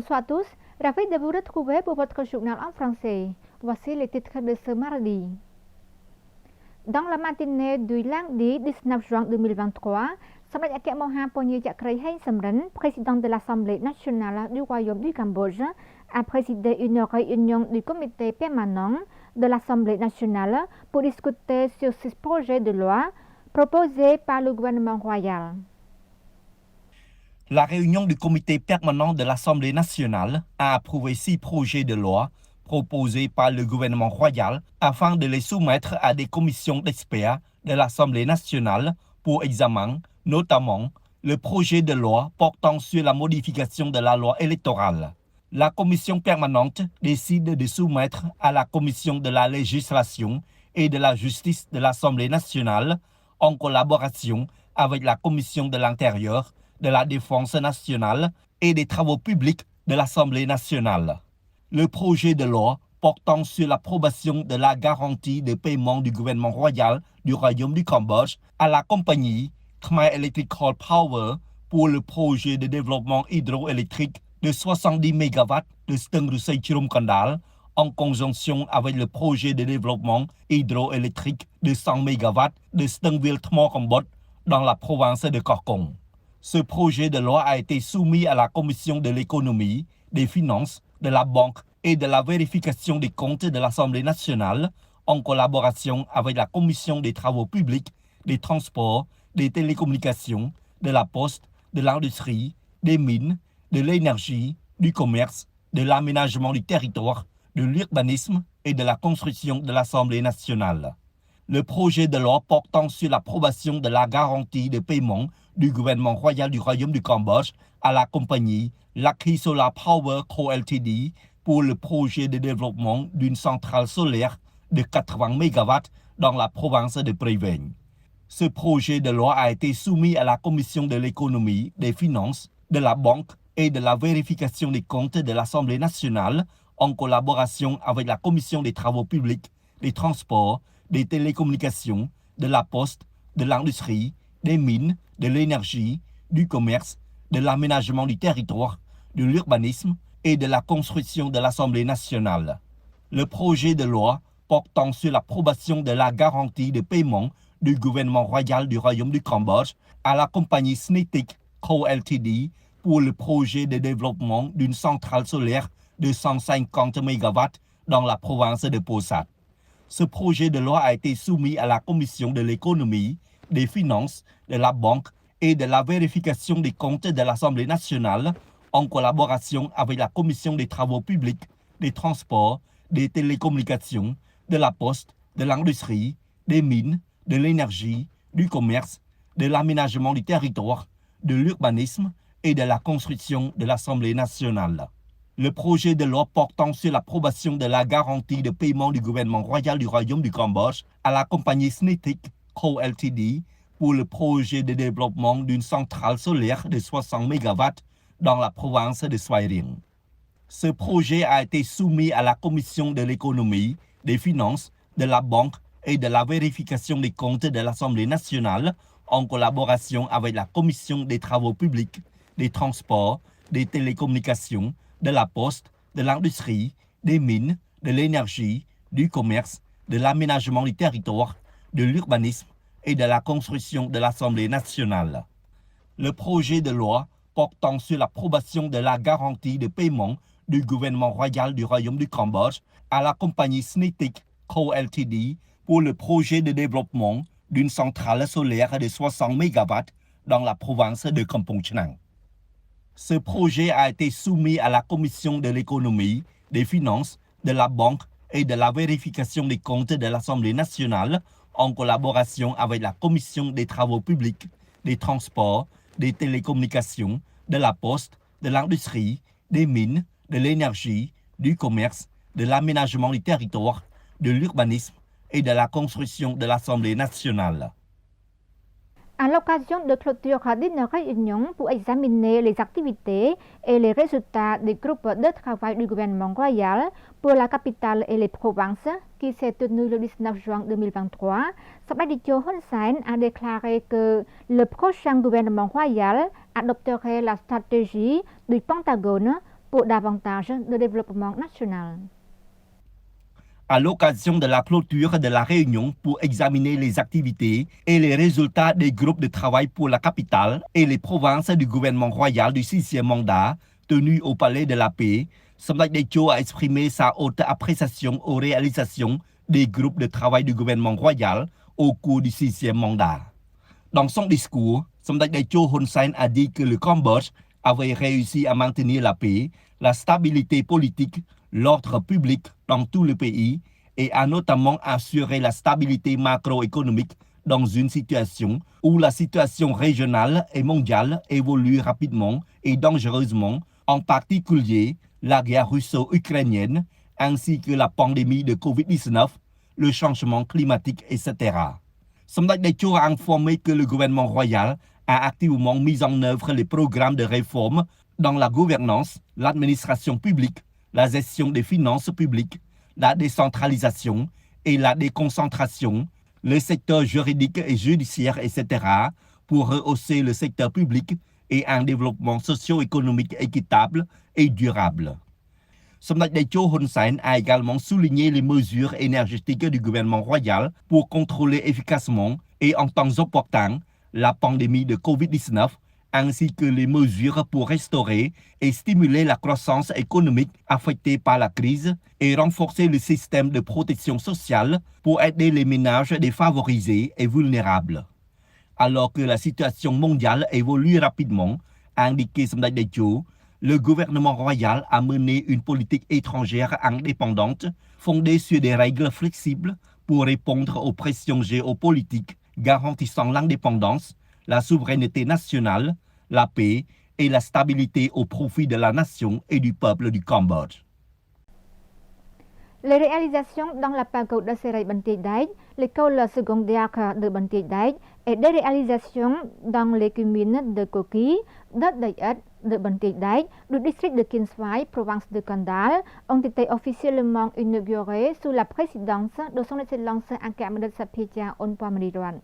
Bonsoir à tous, ravi de vous retrouver pour votre journal en français. Voici les titres de ce mardi. Dans la matinée du lundi 19 juin 2023, Samdech Akek Moha Ponye Jakrei Heng Samrin, président de l'Assemblée nationale du Royaume du Cambodge, a présidé une réunion du comité permanent de l'Assemblée nationale pour discuter sur ce projet de loi proposé par le gouvernement royal. La réunion du comité permanent de l'Assemblée nationale a approuvé 6 projets de loi proposés par le gouvernement royal afin de les soumettre à des commissions d'experts de l'Assemblée nationale pour examen, notamment le projet de loi portant sur la modification de la loi électorale. La commission permanente décide de soumettre à la commission de la législation et de la justice de l'Assemblée nationale, en collaboration avec la commission de l'intérieur, de la défense nationale et des travaux publics de l'Assemblée nationale. Le projet de loi portant sur l'approbation de la garantie de paiement du gouvernement royal du Royaume du Cambodge à la compagnie Khmer Electrical Power pour le projet de développement hydroélectrique de 70 MW de Steng Rusei Chirom Kandal en conjonction avec le projet de développement hydroélectrique de 100 MW de Stengville Tmo Kambot dans la province de Korkong. Ce projet de loi a été soumis à la Commission de l'économie, des finances, de la banque et de la vérification des comptes de l'Assemblée nationale en collaboration avec la Commission des travaux publics, des transports, des télécommunications, de la poste, de l'industrie, des mines, de l'énergie, du commerce, de l'aménagement du territoire, de l'urbanisme et de la construction de l'Assemblée nationale. Le projet de loi portant sur l'approbation de la garantie de paiement du gouvernement royal du Royaume du Cambodge à la compagnie Lucky Solar Power Co Ltd pour le projet de développement d'une centrale solaire de 80 MW dans la province de Prey Veng. Ce projet de loi a été soumis à la Commission de l'économie, des finances, de la banque et de la vérification des comptes de l'Assemblée nationale en collaboration avec la Commission des travaux publics, des transports, des télécommunications, de la poste, de l'industrie, des mines, de l'énergie, du commerce, de l'aménagement du territoire, de l'urbanisme et de la construction de l'Assemblée nationale. Le projet de loi portant sur l'approbation de la garantie de paiement du gouvernement royal du Royaume du Cambodge à la compagnie Snetik Co Ltd pour le projet de développement d'une centrale solaire de 150 MW dans la province de Posat. Ce projet de loi a été soumis à la Commission de l'économie, des finances, de la banque et de la vérification des comptes de l'Assemblée nationale en collaboration avec la Commission des travaux publics, des transports, des télécommunications, de la poste, de l'industrie, des mines, de l'énergie, du commerce, de l'aménagement du territoire, de l'urbanisme et de la construction de l'Assemblée nationale. Le projet de loi portant sur l'approbation de la garantie de paiement du gouvernement royal du Royaume du Cambodge à la compagnie Snetik Co Ltd pour le projet de développement d'une centrale solaire de 60 MW dans la province de Svay Rieng. Ce projet a été soumis à la Commission de l'économie, des finances, de la banque et de la vérification des comptes de l'Assemblée nationale en collaboration avec la Commission des travaux publics, des transports, des télécommunications, de la poste, de l'industrie, des mines, de l'énergie, du commerce, de l'aménagement du territoire, de l'urbanisme et de la construction de l'Assemblée nationale. Le projet de loi portant sur l'approbation de la garantie de paiement du gouvernement royal du Royaume du Cambodge à la compagnie Snetik Co Ltd pour le projet de développement d'une centrale solaire de 60 MW dans la province de Kampong Chnang. Ce projet a été soumis à la Commission de l'économie, des finances, de la banque et de la vérification des comptes de l'Assemblée nationale en collaboration avec la Commission des travaux publics, des transports, des télécommunications, de la poste, de l'industrie, des mines, de l'énergie, du commerce, de l'aménagement du territoire, de l'urbanisme et de la construction de l'Assemblée nationale. À l'occasion de clôture d'une réunion pour examiner les activités et les résultats du groupe de travail du gouvernement royal pour la capitale et les provinces qui s'est tenue le 19 juin 2023, Samdech Hun Sen a déclaré que le prochain gouvernement royal adopterait la stratégie du Pentagone pour davantage de développement national. À l'occasion de la clôture de la réunion pour examiner les activités et les résultats des groupes de travail pour la capitale et les provinces du gouvernement royal du 6e mandat tenu au Palais de la Paix, Samdech Techo a exprimé sa haute appréciation aux réalisations des groupes de travail du gouvernement royal au cours du 6e mandat. Dans son discours, Samdech Techo Hun Sen a dit que le Cambodge avait réussi à maintenir la paix, la stabilité politique, l'ordre public dans tout le pays et a notamment assuré la stabilité macroéconomique dans une situation où la situation régionale et mondiale évolue rapidement et dangereusement, en particulier la guerre russo-ukrainienne ainsi que la pandémie de Covid-19, le changement climatique, etc. Samdech Techo a informé que le gouvernement royal a activement mis en œuvre les programmes de réforme dans la gouvernance, l'administration publique, la gestion des finances publiques, la décentralisation et la déconcentration, le secteur juridique et judiciaire, etc., pour rehausser le secteur public et un développement socio-économique équitable et durable. Samdech Techo Hun Sen a également souligné les mesures énergétiques du gouvernement royal pour contrôler efficacement et en temps opportun la pandémie de Covid-19 ainsi que les mesures pour restaurer et stimuler la croissance économique affectée par la crise et renforcer le système de protection sociale pour aider les ménages défavorisés et vulnérables. Alors que la situation mondiale évolue rapidement, a indiqué Samdech Techo, le gouvernement royal a mené une politique étrangère indépendante fondée sur des règles flexibles pour répondre aux pressions géopolitiques garantissant l'indépendance, la souveraineté nationale, la paix et la stabilité au profit de la nation et du peuple du Cambodge. Les réalisations dans la pagode de Serai Bantier Dai, l'école secondaire de Bantier Dai et des réalisations dans les communes de Koki, de Dayet, de Bantier Dai, du district de Kinswai, province de Kandal, ont été officiellement inaugurées sous la présidence de son Excellence Akamadet Sapiecha Onpamriruan.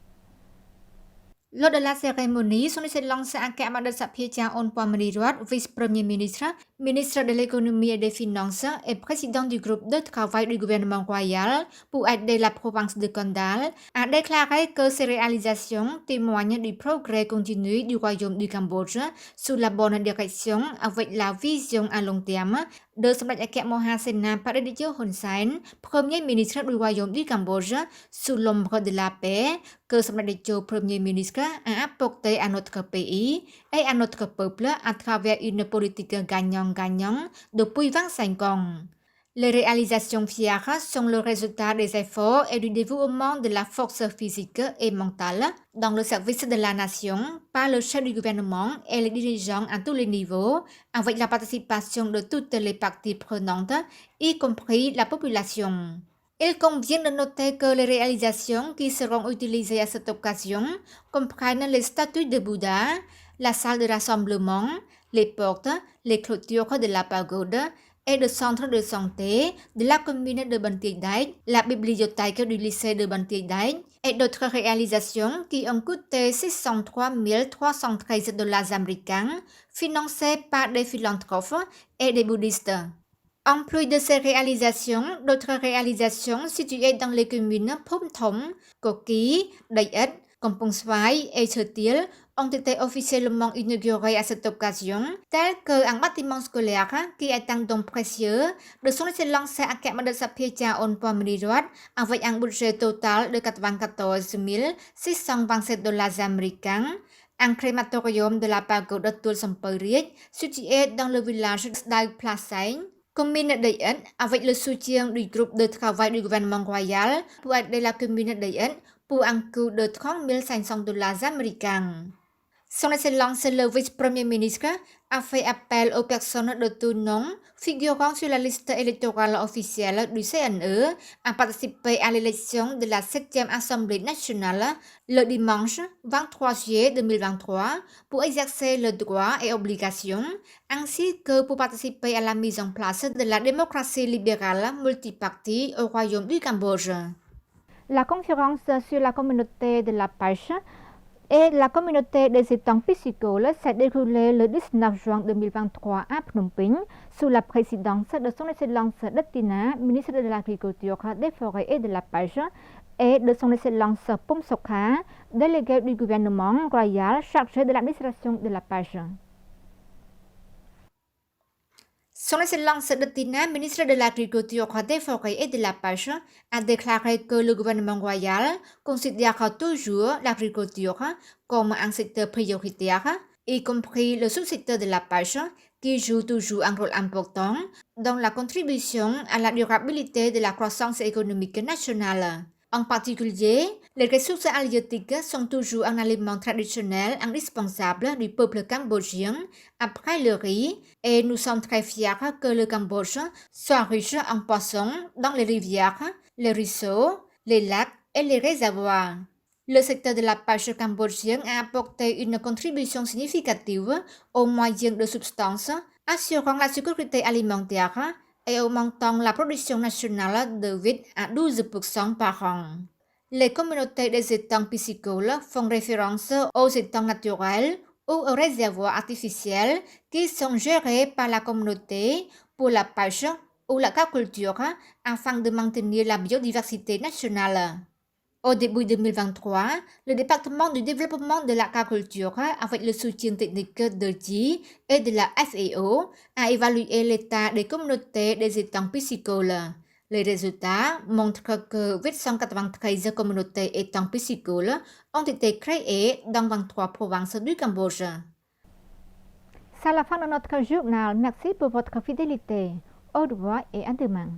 Lors de la cérémonie, son Excellence Akamadet Sapiecha Onpamriruan, vice-premier ministre, ministre de l'économie et des finances et président du groupe de travail du gouvernement royal pour aider la province de Kandal, a déclaré que ces réalisations témoignent du progrès continu du royaume du Cambodge sous la bonne direction avec la vision à long terme de Samdech Akek Mohasena Pradejo Hun Sen, premier ministre du royaume du Cambodge, sous l'ombre de la paix que Samdech Techo, premier ministre, a apporté à notre pays et à notre peuple à travers une politique gagnant-gagnant depuis 25 ans. Les réalisations fières sont le résultat des efforts et du dévouement de la force physique et mentale dans le service de la nation par le chef du gouvernement et les dirigeants à tous les niveaux, avec la participation de toutes les parties prenantes, y compris la population. Il convient de noter que les réalisations qui seront utilisées à cette occasion comprennent les statues de Bouddha, la salle de rassemblement, les portes, les clôtures de la pagode et le centre de santé de la commune de Bantier Dai, la bibliothèque du lycée de Bantier Dai et d'autres réalisations qui ont coûté 603 313 dollars américains, financées par des philanthropes et des bouddhistes. En plus de ces réalisations, d'autres réalisations situées dans les communes Phom Thom, Koki, Dayet, Kampong Svai et Setil ont été officiellement inaugurées à cette occasion, telles qu'un bâtiment scolaire qui est un don précieux de son Excellence Akamadet Sapiecha Onpamriruan avec un budget total de 94 627 dollars américains, un crématorium de la pagode de Tuol Samperiek situé dans le village d'Dai Plasein, commune Dayet avec le soutien du groupe de travail du gouvernement royal pour aider la commune Dayet pour un coût de 30 500 dollars américains. Son Excellence le vice-premier ministre a fait appel aux personnes de tout nom figurant sur la liste électorale officielle du CNE à participer à l'élection de la 7e Assemblée nationale le dimanche 23 juillet 2023 pour exercer le droit et obligations ainsi que pour participer à la mise en place de la démocratie libérale multipartie au Royaume du Cambodge. La conférence sur la communauté de la pêche Et la communauté des étangs piscicoles s'est déroulée le 19 juin 2023 à Phnom Penh sous la présidence de son Excellence Datina, ministre de l'Agriculture, des Forêts et de la Pêche, et de son Excellence Pom Sokha, délégué du gouvernement royal chargé de l'administration de la pêche. Son Excellence Datina, ministre de l'Agriculture, des Forêts et de la Pêche, a déclaré que le gouvernement royal considère toujours l'agriculture comme un secteur prioritaire, y compris le sous-secteur de la pêche, qui joue toujours un rôle important dans la contribution à la durabilité de la croissance économique nationale. En particulier, les ressources halieutiques sont toujours un aliment traditionnel indispensable du peuple cambodgien après le riz et nous sommes très fiers que le Cambodge soit riche en poissons dans les rivières, les ruisseaux, les lacs et les réservoirs. Le secteur de la pêche cambodgienne a apporté une contribution significative aux moyens de subsistance, assurant la sécurité alimentaire et augmentant la production nationale de 8 à 12% par an. Les communautés des étangs piscicoles font référence aux étangs naturels ou aux réservoirs artificiels qui sont gérés par la communauté pour la pêche ou l'aquaculture afin de maintenir la biodiversité nationale. Au début 2023, le département du développement de l'aquaculture, avec le soutien technique de GI et de la FAO, a évalué l'état des communautés des étangs piscicoles. Les résultats montrent que 893 communautés étangs piscicoles ont été créées dans 23 provinces du Cambodge. C'est la fin de notre journal. Merci pour votre fidélité. Au revoir et à demain.